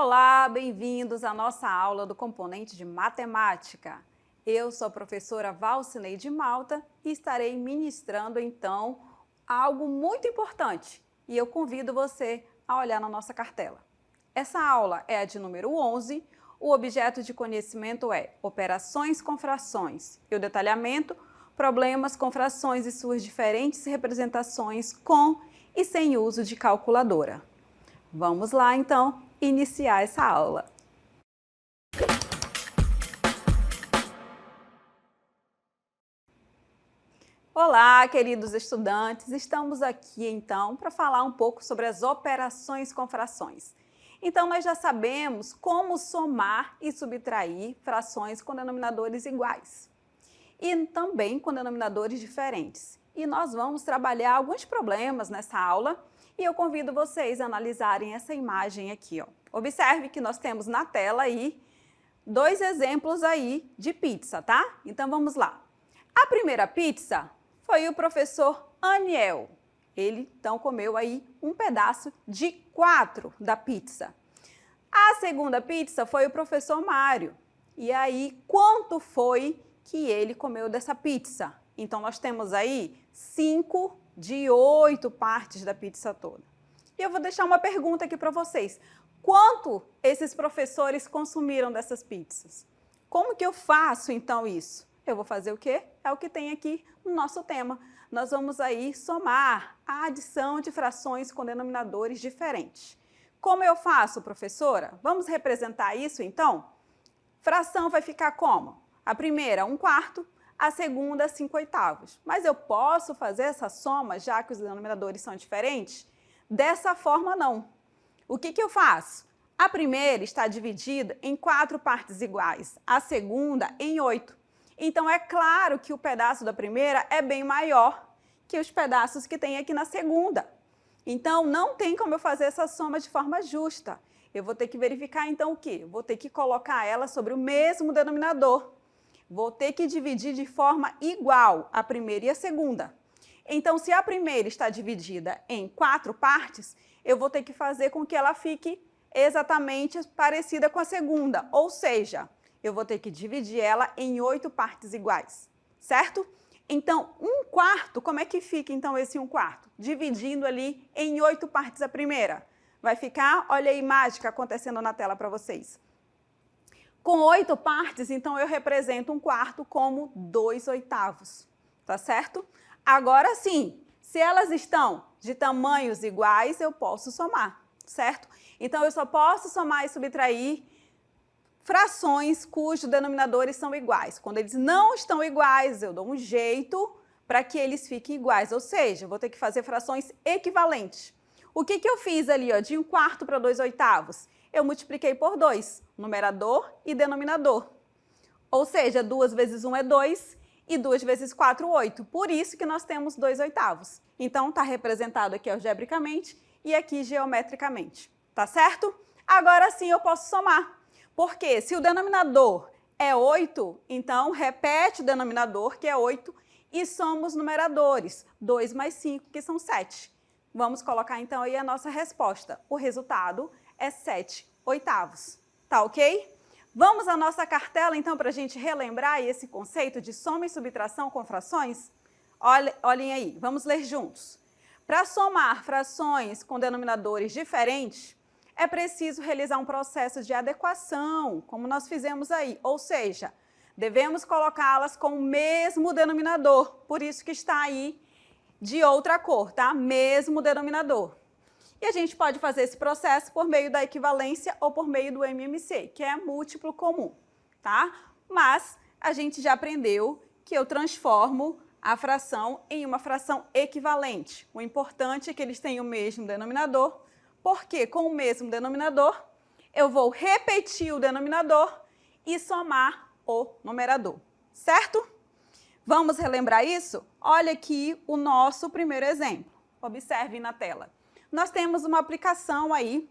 Olá, bem-vindos à nossa aula do componente de matemática. Eu sou a professora Valcineide Malta e estarei ministrando então algo muito importante e eu convido você a olhar na nossa cartela. Essa aula é a de número 11, o objeto de conhecimento é operações com frações e o detalhamento, problemas com frações e suas diferentes representações com e sem uso de calculadora. Vamos lá então iniciar essa aula. Olá, queridos estudantes, estamos aqui então para falar um pouco sobre as operações com frações. Então nós já sabemos como somar e subtrair frações com denominadores iguais e também com denominadores diferentes. E nós vamos trabalhar alguns problemas nessa aula e eu convido vocês a analisarem essa imagem aqui, ó. Observe que nós temos na tela aí dois exemplos aí de pizza, tá? Então vamos lá. A primeira pizza foi o professor Aniel. Ele então comeu aí um pedaço de 4 da pizza. A segunda pizza foi o professor Mário. E aí, quanto foi que ele comeu dessa pizza? Então nós temos aí 5 de 8 partes da pizza toda. E eu vou deixar uma pergunta aqui para vocês. Quanto esses professores consumiram dessas pizzas? Como que eu faço então isso? Eu vou fazer o quê? É o que tem aqui no nosso tema. Nós vamos aí somar a adição de frações com denominadores diferentes. Como eu faço, professora? Vamos representar isso então? Fração vai ficar como? A primeira, 1/4, a segunda, 5/8. Mas eu posso fazer essa soma, já que os denominadores são diferentes? Dessa forma, não. O que eu faço? A primeira está dividida em 4 partes iguais, a segunda em 8. Então, é claro que o pedaço da primeira é bem maior que os pedaços que tem aqui na segunda. Então, não tem como eu fazer essa soma de forma justa. Eu vou ter que verificar, então, o quê? Vou ter que colocar ela sobre o mesmo denominador. Vou ter que dividir de forma igual a primeira e a segunda. Então, se a primeira está dividida em 4 partes, eu vou ter que fazer com que ela fique exatamente parecida com a segunda, ou seja, eu vou ter que dividir ela em 8 partes iguais, certo? Então, 1/4, como é que fica então esse 1/4? Dividindo ali em 8 partes a primeira. Vai ficar, olha aí, mágica acontecendo na tela para vocês. Com 8 partes, então eu represento 1/4 como 2/8, tá certo? Agora sim, se elas estão de tamanhos iguais, eu posso somar, certo? Então, eu só posso somar e subtrair frações cujos denominadores são iguais. Quando eles não estão iguais, eu dou um jeito para que eles fiquem iguais, ou seja, eu vou ter que fazer frações equivalentes. O que eu fiz ali, ó, de 1/4 para 2/8? Eu multipliquei por 2, numerador e denominador. Ou seja, 2 vezes 1 é 2 e 2 vezes 4, 8. Por isso que nós temos 2/8. Então, está representado aqui algebricamente e aqui geometricamente. Tá certo? Agora sim eu posso somar. Porque se o denominador é 8, então repete o denominador, que é 8, e soma os numeradores, 2 mais 5, que são 7. Vamos colocar então aí a nossa resposta. O resultado é 7/8. Tá ok? Vamos à nossa cartela então para a gente relembrar esse conceito de soma e subtração com frações? Olhem aí, vamos ler juntos. Para somar frações com denominadores diferentes, é preciso realizar um processo de adequação, como nós fizemos aí, ou seja, devemos colocá-las com o mesmo denominador, por isso que está aí de outra cor, tá? Mesmo denominador. E a gente pode fazer esse processo por meio da equivalência ou por meio do MMC, que é múltiplo comum, tá? Mas a gente já aprendeu que eu transformo a fração em uma fração equivalente. O importante é que eles tenham o mesmo denominador, porque com o mesmo denominador, eu vou repetir o denominador e somar o numerador, certo? Vamos relembrar isso? Olha aqui o nosso primeiro exemplo. Observe na tela. Nós temos uma aplicação aí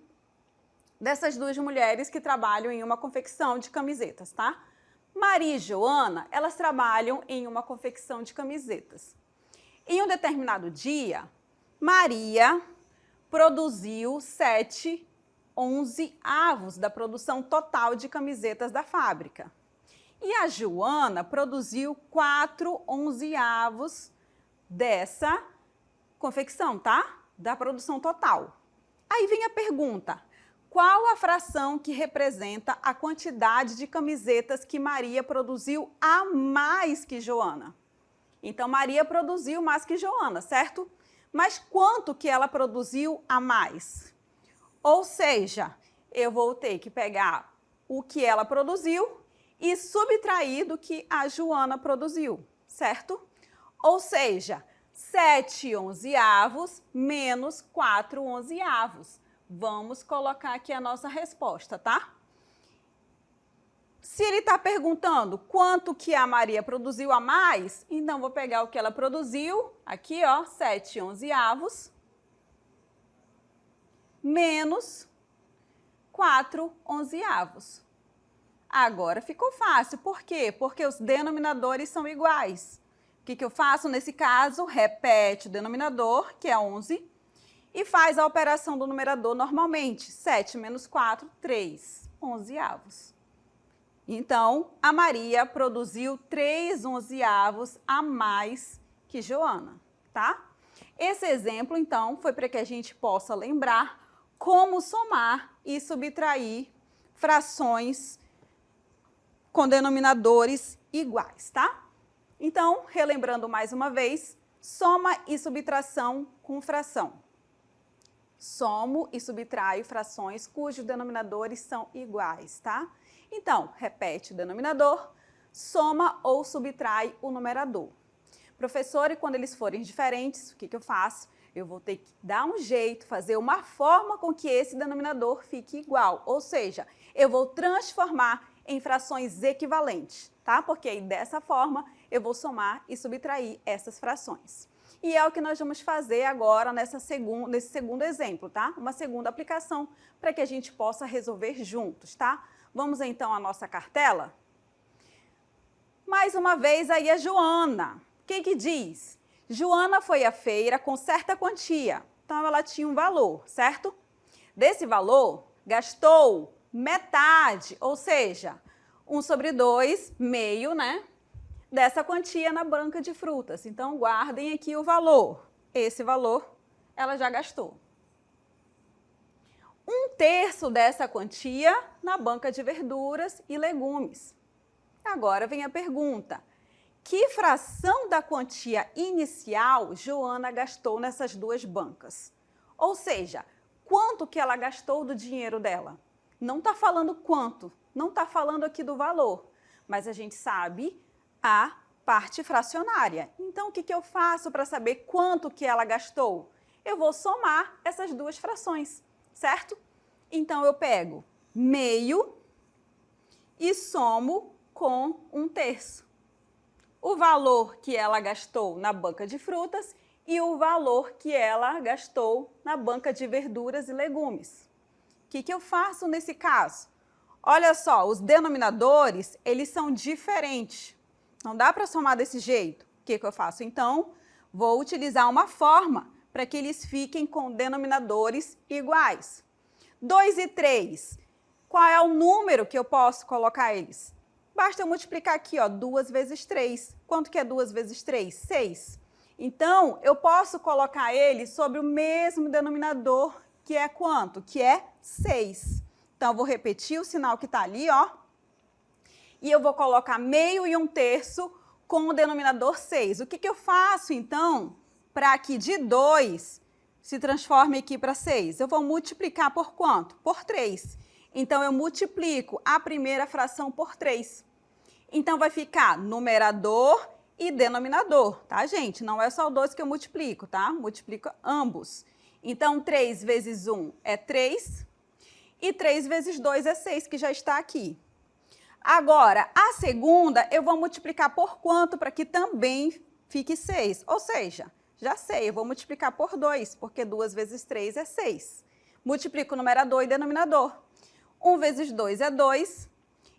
dessas duas mulheres que trabalham em uma confecção de camisetas, tá? Maria e Joana, elas trabalham em uma confecção de camisetas. Em um determinado dia, Maria produziu 7 11/11 da produção total de camisetas da fábrica. E a Joana produziu 4/11 dessa confecção, tá? Da produção total. Aí vem a pergunta: qual a fração que representa a quantidade de camisetas que Maria produziu a mais que Joana? Então, Maria produziu mais que Joana, certo? Mas quanto que ela produziu a mais? Ou seja, eu vou ter que pegar o que ela produziu e subtrair do que a Joana produziu, certo? Ou seja, 7/11 menos 4/11. Vamos colocar aqui a nossa resposta, tá? Se ele está perguntando quanto que a Maria produziu a mais, então vou pegar o que ela produziu, aqui ó, 7/11 menos 4/11. Agora ficou fácil, por quê? Porque os denominadores são iguais. O que eu faço nesse caso? Repete o denominador, que é 11, e faz a operação do numerador normalmente. 7 menos 4, 3/11. Então, a Maria produziu 3/11 a mais que Joana, tá? Esse exemplo, então, foi para que a gente possa lembrar como somar e subtrair frações com denominadores iguais, tá? Então, relembrando mais uma vez, soma e subtração com fração. Somo e subtraio frações cujos denominadores são iguais, tá? Então, repete o denominador, soma ou subtrai o numerador. Professor, e quando eles forem diferentes, o que eu faço? Eu vou ter que dar um jeito, fazer uma forma com que esse denominador fique igual. Ou seja, eu vou transformar em frações equivalentes, tá? Porque aí, dessa forma, eu vou somar e subtrair essas frações. E é o que nós vamos fazer agora nesse segundo exemplo, tá? Uma segunda aplicação para que a gente possa resolver juntos, tá? Vamos então à nossa cartela? Mais uma vez aí a Joana. O que diz? Joana foi à feira com certa quantia. Então, ela tinha um valor, certo? Desse valor, gastou metade, ou seja, 1/2, meio, né? Dessa quantia na banca de frutas. Então, guardem aqui o valor. Esse valor ela já gastou. 1/3 dessa quantia na banca de verduras e legumes. Agora vem a pergunta: que fração da quantia inicial Joana gastou nessas duas bancas? Ou seja, quanto que ela gastou do dinheiro dela? Não está falando quanto, não está falando aqui do valor, mas a gente sabe a parte fracionária. Então, o que eu faço para saber quanto que ela gastou? Eu vou somar essas duas frações, certo? Então, eu pego meio e somo com 1/3. O valor que ela gastou na banca de frutas e o valor que ela gastou na banca de verduras e legumes. O que eu faço nesse caso? Olha só, os denominadores, eles são diferentes. Não dá para somar desse jeito. O que eu faço? Então, vou utilizar uma forma para que eles fiquem com denominadores iguais. 2 e 3. Qual é o número que eu posso colocar eles? Basta eu multiplicar aqui, ó, 2 vezes 3. Quanto que é 2 vezes 3? 6. Então, eu posso colocar ele sobre o mesmo denominador, que é quanto? Que é 6. Então, eu vou repetir o sinal que está ali, ó. E eu vou colocar meio e 1/3 com o denominador 6. O que eu faço, então, para que de 2 se transforme aqui para 6? Eu vou multiplicar por quanto? Por 3. Então, eu multiplico a primeira fração por 3. Então, vai ficar numerador e denominador, tá, gente? Não é só o 2 que eu multiplico, tá? Multiplico ambos. Então, 3 vezes 1 é 3 e 3 vezes 2 é 6, que já está aqui. Agora, a segunda, eu vou multiplicar por quanto para que também fique 6? Ou seja, já sei, eu vou multiplicar por 2, porque 2 vezes 3 é 6. Multiplico o numerador e denominador. 1 vezes 2 é 2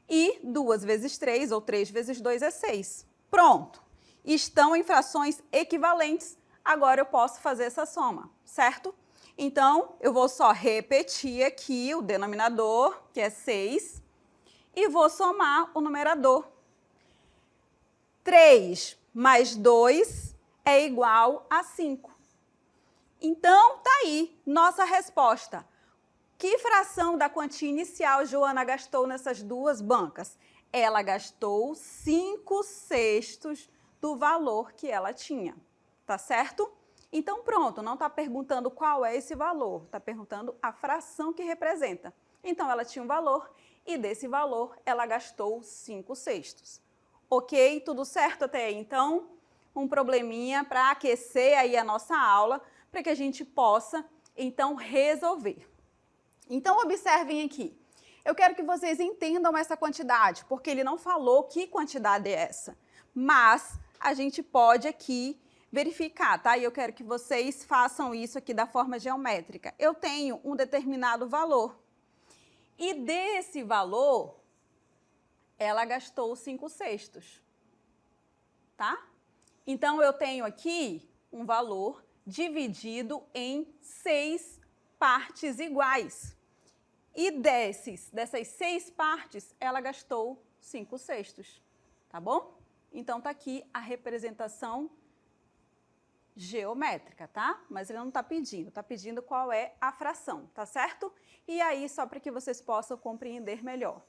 e 2 vezes 3, ou 3 vezes 2 é 6. Pronto. Estão em frações equivalentes, agora eu posso fazer essa soma, certo? Então, eu vou só repetir aqui o denominador, que é 6, e vou somar o numerador. 3 mais 2 é igual a 5. Então, tá aí nossa resposta. Que fração da quantia inicial Joana gastou nessas duas bancas? Ela gastou 5/6 do valor que ela tinha, tá certo? Então, pronto, não está perguntando qual é esse valor, está perguntando a fração que representa. Então, ela tinha um valor e desse valor ela gastou 5/6. Ok? Tudo certo até aí? Então, um probleminha para aquecer aí a nossa aula, para que a gente possa, então, resolver. Então, observem aqui. Eu quero que vocês entendam essa quantidade, porque ele não falou que quantidade é essa. Mas a gente pode aqui verificar, tá? E eu quero que vocês façam isso aqui da forma geométrica. Eu tenho um determinado valor. E desse valor, ela gastou 5/6, tá? Então, eu tenho aqui um valor dividido em 6 partes iguais. E dessas 6 partes, ela gastou 5/6, tá bom? Então, tá aqui a representação geométrica, tá? Mas ele não tá pedindo qual é a fração, tá certo? E aí, só para que vocês possam compreender melhor,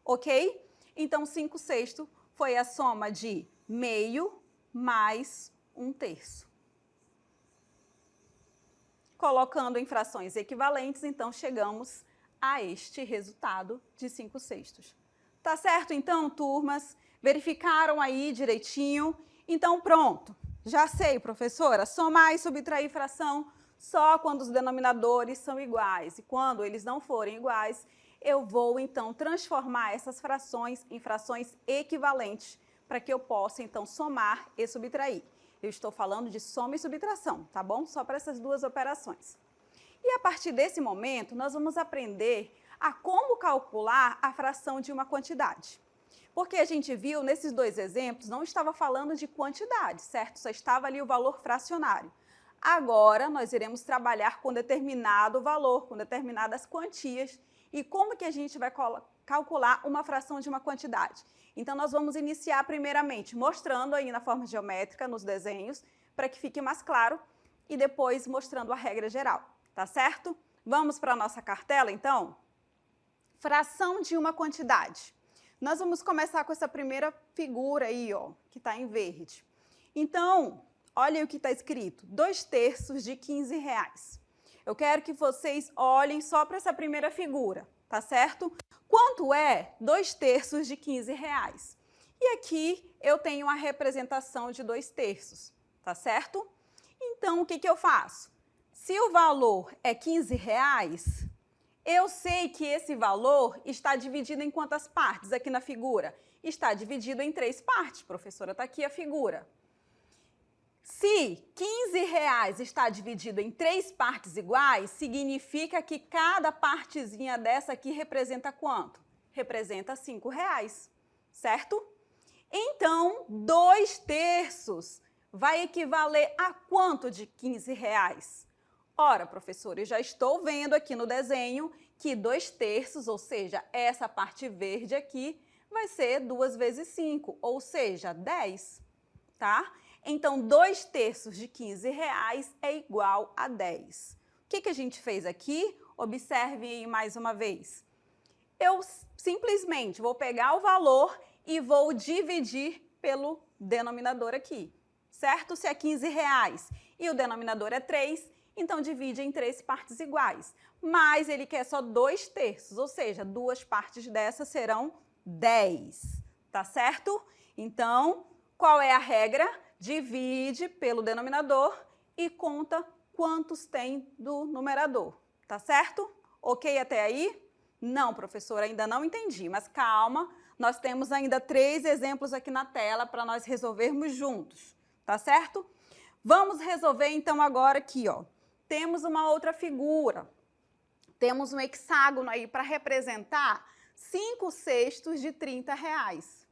ok? Então, 5/6 foi a soma de meio mais 1/3. Colocando em frações equivalentes, então, chegamos a este resultado de 5/6. Tá certo, então, turmas? Verificaram aí direitinho? Então, pronto. Já sei, professora, somar e subtrair fração só quando os denominadores são iguais. E quando eles não forem iguais, eu vou, então, transformar essas frações em frações equivalentes para que eu possa, então, somar e subtrair. Eu estou falando de soma e subtração, tá bom? Só para essas duas operações. E a partir desse momento, nós vamos aprender a como calcular a fração de uma quantidade. Porque a gente viu, nesses dois exemplos, não estava falando de quantidade, certo? Só estava ali o valor fracionário. Agora, nós iremos trabalhar com determinado valor, com determinadas quantias. E como que a gente vai calcular uma fração de uma quantidade? Então, nós vamos iniciar primeiramente mostrando aí na forma geométrica, nos desenhos, para que fique mais claro, e depois mostrando a regra geral. Tá certo? Vamos para a nossa cartela, então? Fração de uma quantidade. Nós vamos começar com essa primeira figura aí, ó, que está em verde. Então, olha o que está escrito, 2/3 de 15 reais. Eu quero que vocês olhem só para essa primeira figura, tá certo? Quanto é 2/3 de 15 reais? E aqui eu tenho a representação de 2/3, tá certo? Então, o que eu faço? Se o valor é 15 reais, eu sei que esse valor está dividido em quantas partes aqui na figura? Está dividido em 3 partes, professora, está aqui a figura. Se 15 reais está dividido em 3 partes iguais, significa que cada partezinha dessa aqui representa quanto? Representa 5 reais, certo? Então, 2/3 vai equivaler a quanto de 15 reais? Ora, professora, eu já estou vendo aqui no desenho que 2/3, ou seja, essa parte verde aqui, vai ser 2 vezes 5, ou seja, 10, tá? Então, 2/3 de 15 reais é igual a 10. O que a gente fez aqui? Observe aí mais uma vez. Eu simplesmente vou pegar o valor e vou dividir pelo denominador aqui, certo? Se é 15 reais e o denominador é 3, então divide em 3 partes iguais. Mas ele quer só 2/3, ou seja, 2 partes dessas serão 10, tá certo? Então, qual é a regra? Divide pelo denominador e conta quantos tem do numerador, tá certo? Ok até aí? Não, professora, ainda não entendi, mas calma, nós temos ainda 3 exemplos aqui na tela para nós resolvermos juntos, tá certo? Vamos resolver então agora aqui, ó. Temos uma outra figura, temos um hexágono aí para representar 5/6 de 30 reais.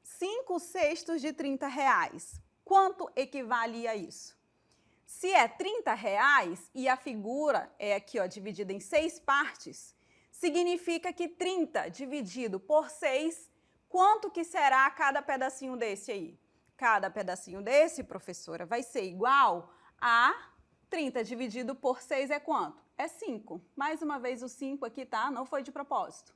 5/6 de 30 reais. Quanto equivale a isso? Se é R$ 30 e a figura é aqui, ó, dividida em 6 partes, significa que 30 dividido por 6, quanto que será cada pedacinho desse aí? Cada pedacinho desse, professora, vai ser igual a 30 dividido por 6 é quanto? É 5. Mais uma vez o 5 aqui, tá? Não foi de propósito.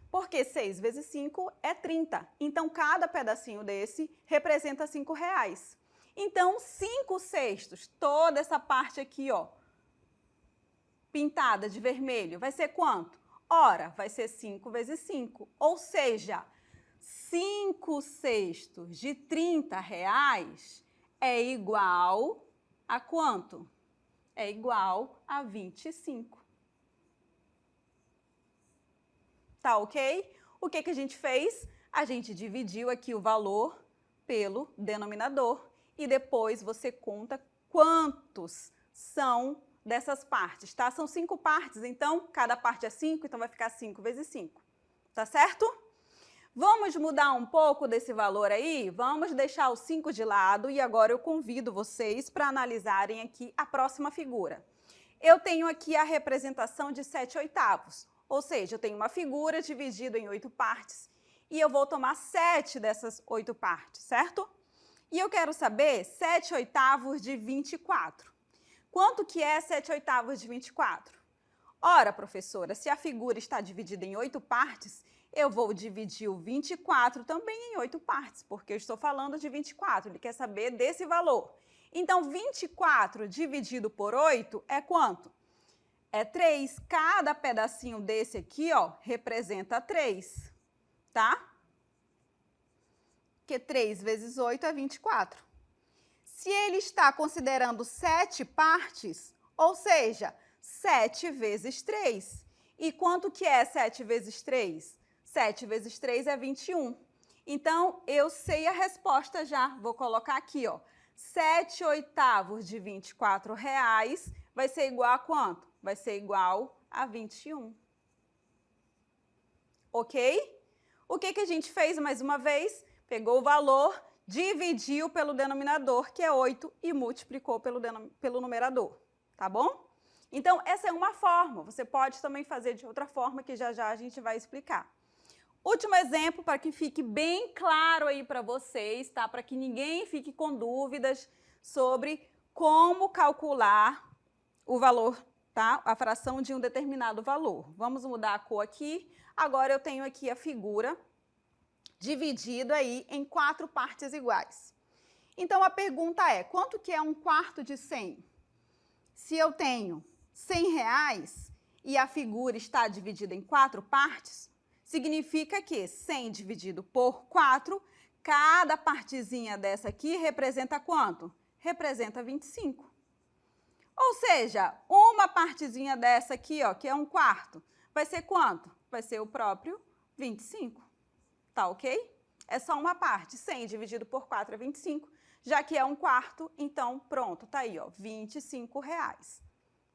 Porque 6 vezes 5 é 30. Então, cada pedacinho desse representa R$ 5. Então, 5/6, toda essa parte aqui, ó, pintada de vermelho, vai ser quanto? Ora, vai ser 5 vezes 5, ou seja, 5/6 de R$ 30 é igual a quanto? É igual a 25. Tá ok? O que a gente fez? A gente dividiu aqui o valor pelo denominador e depois você conta quantos são dessas partes, tá? São 5 partes, então cada parte é 5, então vai ficar 5 vezes 5, tá certo? Vamos mudar um pouco desse valor aí? Vamos deixar o 5 de lado e agora eu convido vocês para analisarem aqui a próxima figura. Eu tenho aqui a representação de 7/8, ou seja, eu tenho uma figura dividida em 8 partes e eu vou tomar 7 dessas 8 partes, certo? E eu quero saber 7/8 de 24. Quanto que é 7/8 de 24? Ora, professora, se a figura está dividida em 8 partes, eu vou dividir o 24 também em 8 partes, porque eu estou falando de 24, ele quer saber desse valor. Então, 24 dividido por 8 é quanto? É 3. Cada pedacinho desse aqui, ó, representa 3, tá? Porque 3 vezes 8 é 24. Se ele está considerando 7 partes, ou seja, 7 vezes 3. E quanto que é 7 vezes 3? 7 vezes 3 é 21. Então, eu sei a resposta já. Vou colocar aqui, ó. 7/8 de R$ 24 vai ser igual a quanto? Vai ser igual a 21. Ok? O que a gente fez mais uma vez? Pegou o valor, dividiu pelo denominador, que é 8, e multiplicou pelo numerador. Tá bom? Então, essa é uma forma. Você pode também fazer de outra forma, que já a gente vai explicar. Último exemplo, para que fique bem claro aí para vocês, tá? Para que ninguém fique com dúvidas sobre como calcular o valor, tá? A fração de um determinado valor. Vamos mudar a cor aqui. Agora eu tenho aqui a figura dividida aí em 4 partes iguais. Então a pergunta é, quanto que é 1/4 de 100? Se eu tenho R$ 100 e a figura está dividida em 4 partes, significa que 100 dividido por 4, cada partezinha dessa aqui representa quanto? Representa 25. Ou seja, uma partezinha dessa aqui, ó, que é 1/4, vai ser quanto? Vai ser o próprio 25. Tá ok? É só uma parte. 100 dividido por 4 é 25. Já que é 1/4, então pronto, tá aí, ó, R$ 25.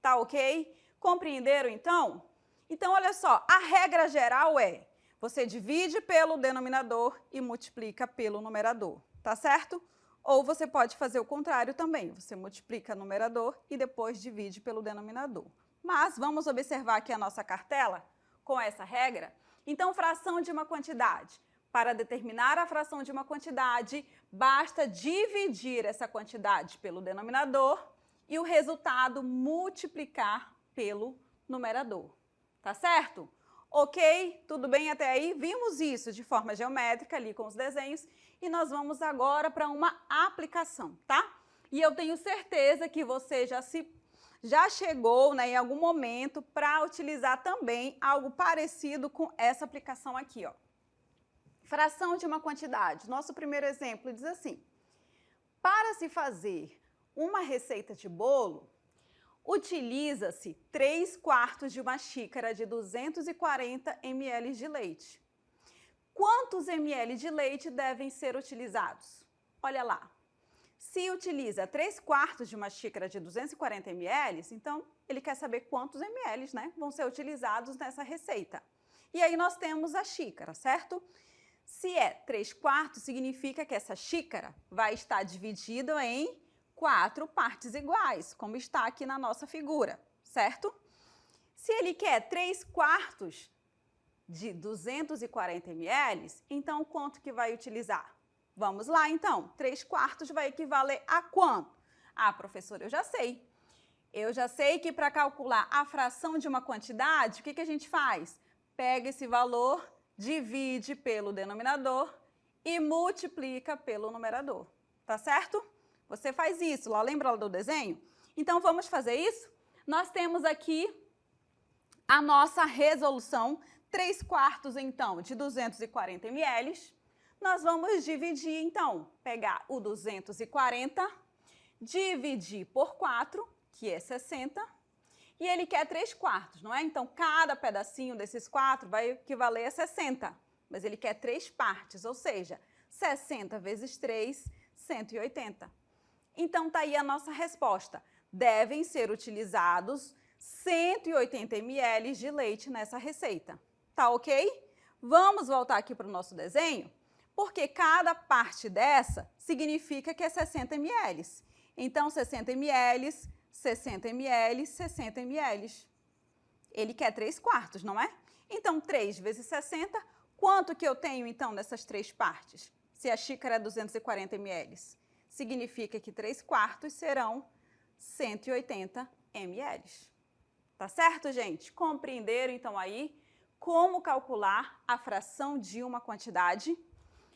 Tá ok? Compreenderam então? Então, olha só, a regra geral é, você divide pelo denominador e multiplica pelo numerador, tá certo? Ou você pode fazer o contrário também, você multiplica o numerador e depois divide pelo denominador. Mas vamos observar aqui a nossa cartela com essa regra. Então, fração de uma quantidade. Para determinar a fração de uma quantidade, basta dividir essa quantidade pelo denominador e o resultado multiplicar pelo numerador. Tá certo? Ok? Tudo bem até aí? Vimos isso de forma geométrica ali com os desenhos e nós vamos agora para uma aplicação, tá? E eu tenho certeza que você já chegou, né, em algum momento para utilizar também algo parecido com essa aplicação aqui, ó. Fração de uma quantidade. Nosso primeiro exemplo diz assim: para se fazer uma receita de bolo, utiliza-se 3/4 de uma xícara de 240 ml de leite. Quantos ml de leite devem ser utilizados? Olha lá. Se utiliza 3/4 de uma xícara de 240 ml, então ele quer saber quantos ml, né, vão ser utilizados nessa receita. E aí nós temos a xícara, certo? Se é 3/4, significa que essa xícara vai estar dividida em 4 partes iguais, como está aqui na nossa figura, certo? Se ele quer 3/4 de 240 ml, então quanto que vai utilizar? Vamos lá, então. 3/4 vai equivaler a quanto? Ah, professora, eu já sei. Eu já sei que para calcular a fração de uma quantidade, o que a gente faz? Pega esse valor, divide pelo denominador e multiplica pelo numerador. Tá certo? Você faz isso, lá lembra do desenho? Então, vamos fazer isso? Nós temos aqui a nossa resolução, 3/4, então, de 240 ml. Nós vamos dividir, então, pegar o 240, dividir por 4, que é 60, e ele quer 3/4, não é? Então, cada pedacinho desses 4 vai equivaler a 60, mas ele quer 3 partes, ou seja, 60 vezes 3, 180. Então, tá aí a nossa resposta. Devem ser utilizados 180 ml de leite nessa receita. Tá ok? Vamos voltar aqui para o nosso desenho, porque cada parte dessa significa que é 60 ml. Então, 60 ml, 60 ml, 60 ml. Ele quer 3/4, não é? Então, 3 vezes 60, quanto que eu tenho, então, nessas 3 partes? Se a xícara é 240 ml, significa que 3/4 serão 180 ml. Tá certo, gente? Compreenderam, então, aí como calcular a fração de uma quantidade?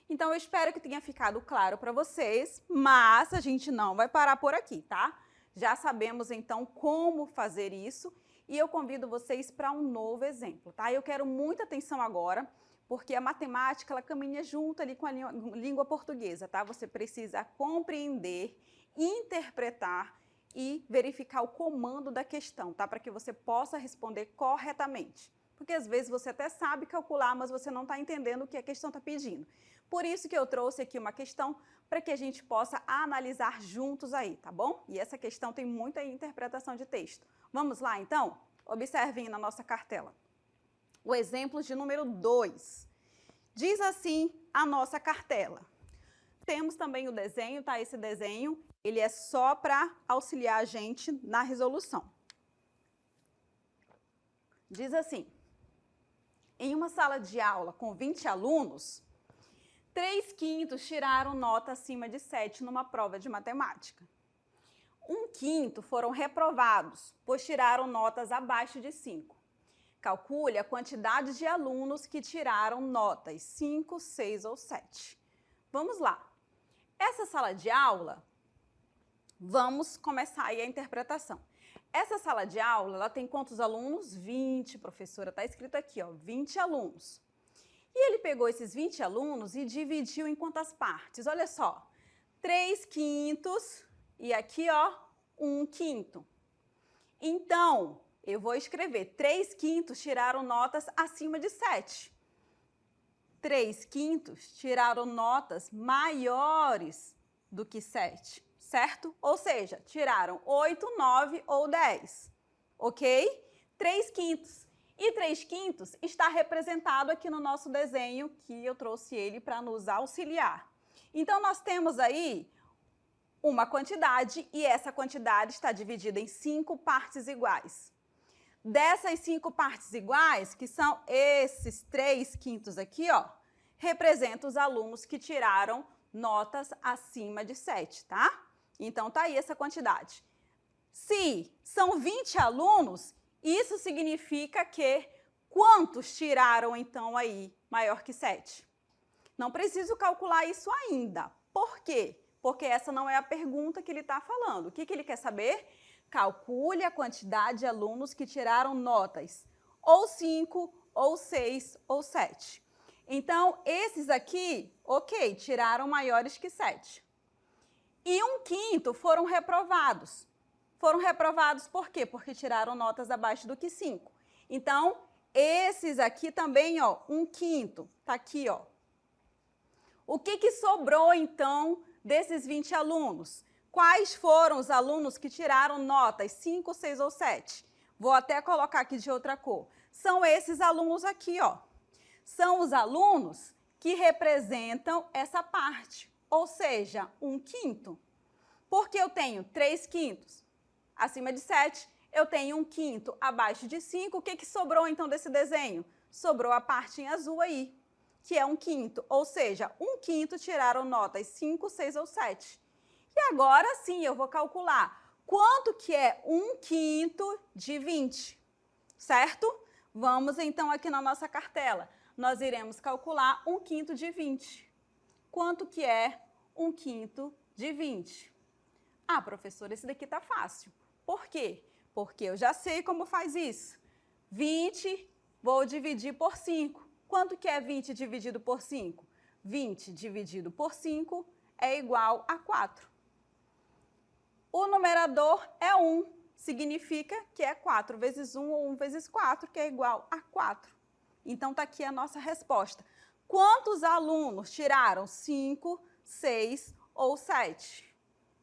Então, eu espero que tenha ficado claro para vocês, mas a gente não vai parar por aqui, tá? Já sabemos, então, como fazer isso e eu convido vocês para um novo exemplo, tá? Eu quero muita atenção agora, porque a matemática, ela caminha junto ali com a língua portuguesa, tá? Você precisa compreender, interpretar e verificar o comando da questão, tá? Para que você possa responder corretamente. Porque às vezes você até sabe calcular, mas você não está entendendo o que a questão está pedindo. Por isso que eu trouxe aqui uma questão para que a gente possa analisar juntos aí, tá bom? E essa questão tem muita interpretação de texto. Vamos lá, então? Observem na nossa cartela. O exemplo de número 2. Diz assim a nossa cartela. Temos também o desenho, tá? Esse desenho, ele é só para auxiliar a gente na resolução. Diz assim: em uma sala de aula com 20 alunos, 3/5 tiraram nota acima de 7 numa prova de matemática. 1/5 foram reprovados, pois tiraram notas abaixo de 5. Calcule a quantidade de alunos que tiraram notas 5, 6 ou 7. Vamos lá. Essa sala de aula, vamos começar aí a interpretação. Essa sala de aula, ela tem quantos alunos? 20, professora, está escrito aqui, ó, 20 alunos. E ele pegou esses 20 alunos e dividiu em quantas partes? Olha só, 3/5 e aqui, ó, 1/5. Então, eu vou escrever 3/5 tiraram notas acima de 7. 3/5 tiraram notas maiores do que 7, certo? Ou seja, tiraram 8, 9 ou 10, ok? 3/5. E 3/5 está representado aqui no nosso desenho, que eu trouxe ele para nos auxiliar. Então, nós temos aí uma quantidade e essa quantidade está dividida em 5 partes iguais. Dessas 5 partes iguais, que são esses 3/5 aqui, ó, representam os alunos que tiraram notas acima de 7, tá? Então, tá aí essa quantidade. Se são 20 alunos, isso significa que quantos tiraram, então, aí maior que 7? Não preciso calcular isso ainda. Por quê? Porque essa não é a pergunta que ele está falando. O que ele quer saber? Calcule a quantidade de alunos que tiraram notas ou 5, ou 6, ou 7. Então, esses aqui, ok, tiraram maiores que 7. E 1/5 foram reprovados. Foram reprovados por quê? Porque tiraram notas abaixo do que 5. Então, esses aqui também, ó, 1/5, tá aqui, ó. O que sobrou, então, desses 20 alunos? Quais foram os alunos que tiraram notas 5, 6 ou 7? Vou até colocar aqui de outra cor. São esses alunos aqui, ó. São os alunos que representam essa parte, ou seja, 1/5. Porque eu tenho 3/5 acima de 7, eu tenho 1/5 abaixo de 5, o que sobrou então desse desenho? Sobrou a parte em azul aí, que é 1/5, ou seja, 1/5 tiraram notas 5, 6 ou 7. E agora sim eu vou calcular quanto que é 1/5 de 20, certo? Vamos então aqui na nossa cartela, nós iremos calcular 1/5 de 20. Quanto que é 1/5 de 20? Ah, professora, esse daqui tá fácil. Por quê? Porque eu já sei como faz isso. 20, vou dividir por 5. Quanto que é 20 dividido por 5? 20 dividido por 5 é igual a 4. O numerador é 1, significa que é 4 vezes 1 ou 1 vezes 4, que é igual a 4. Então, está aqui a nossa resposta. Quantos alunos tiraram 5, 6 ou 7?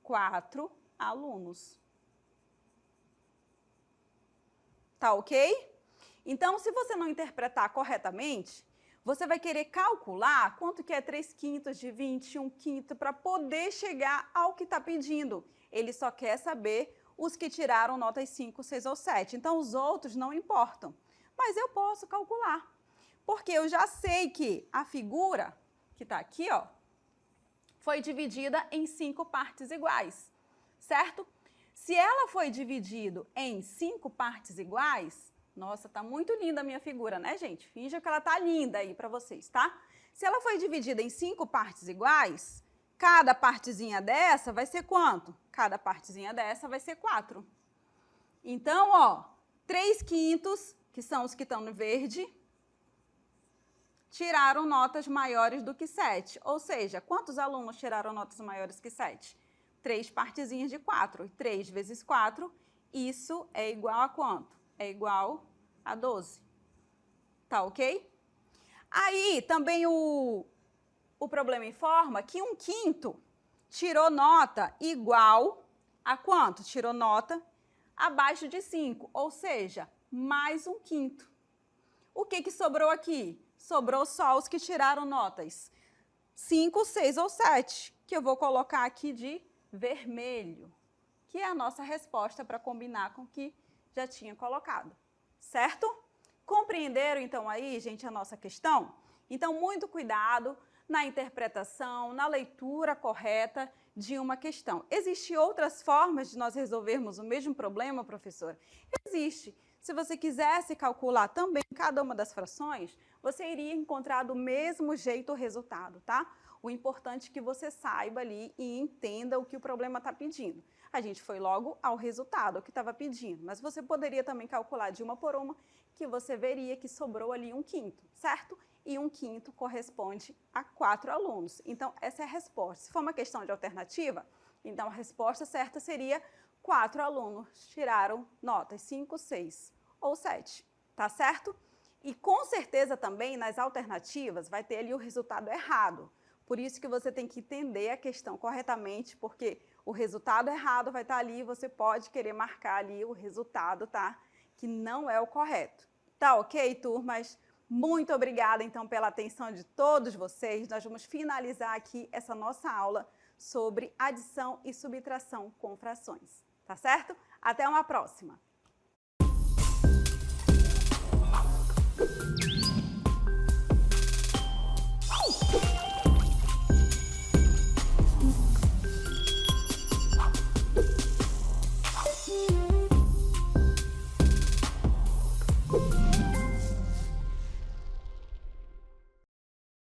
4 alunos. Tá ok? Então, se você não interpretar corretamente, você vai querer calcular quanto que é 3/5 de 20, 1/5, para poder chegar ao que está pedindo. Ele só quer saber os que tiraram notas 5, 6 ou 7. Então, os outros não importam. Mas eu posso calcular, porque eu já sei que a figura, que está aqui, ó, foi dividida em 5 partes iguais, certo? Se ela foi dividida em 5 partes iguais, nossa, tá muito linda a minha figura, né, gente? Finja que ela tá linda aí para vocês, tá? Se ela foi dividida em 5 partes iguais, cada partezinha dessa vai ser quanto? Cada partezinha dessa vai ser 4. Então, ó, 3/5, que são os que estão no verde, tiraram notas maiores do que 7. Ou seja, quantos alunos tiraram notas maiores que 7? 3 partezinhas de 4. 3 vezes 4, isso é igual a quanto? É igual a 12. Tá ok? Aí, também o problema informa que 1/5 tirou nota igual a quanto? Tirou nota abaixo de 5, ou seja, mais 1/5. O que sobrou aqui? Sobrou só os que tiraram notas 5, 6 ou 7, que eu vou colocar aqui de vermelho, que é a nossa resposta para combinar com o que já tinha colocado, certo? Compreenderam então aí, gente, a nossa questão? Então, muito cuidado na interpretação, na leitura correta de uma questão. Existem outras formas de nós resolvermos o mesmo problema, professora? Existe. Se você quisesse calcular também cada uma das frações, você iria encontrar do mesmo jeito o resultado, tá? O importante é que você saiba ali e entenda o que o problema está pedindo. A gente foi logo ao resultado, o que estava pedindo, mas você poderia também calcular de uma por uma, que você veria que sobrou ali 1/5, certo? E 1/5 corresponde a 4 alunos. Então, essa é a resposta. Se for uma questão de alternativa, então a resposta certa seria 4 alunos tiraram notas 5, 6 ou 7, tá certo? E com certeza também nas alternativas vai ter ali o resultado errado. Por isso que você tem que entender a questão corretamente, porque o resultado errado vai estar ali e você pode querer marcar ali o resultado, tá? Que não é o correto. Tá ok, turmas? Muito obrigada, então, pela atenção de todos vocês. Nós vamos finalizar aqui essa nossa aula sobre adição e subtração com frações, tá certo? Até uma próxima!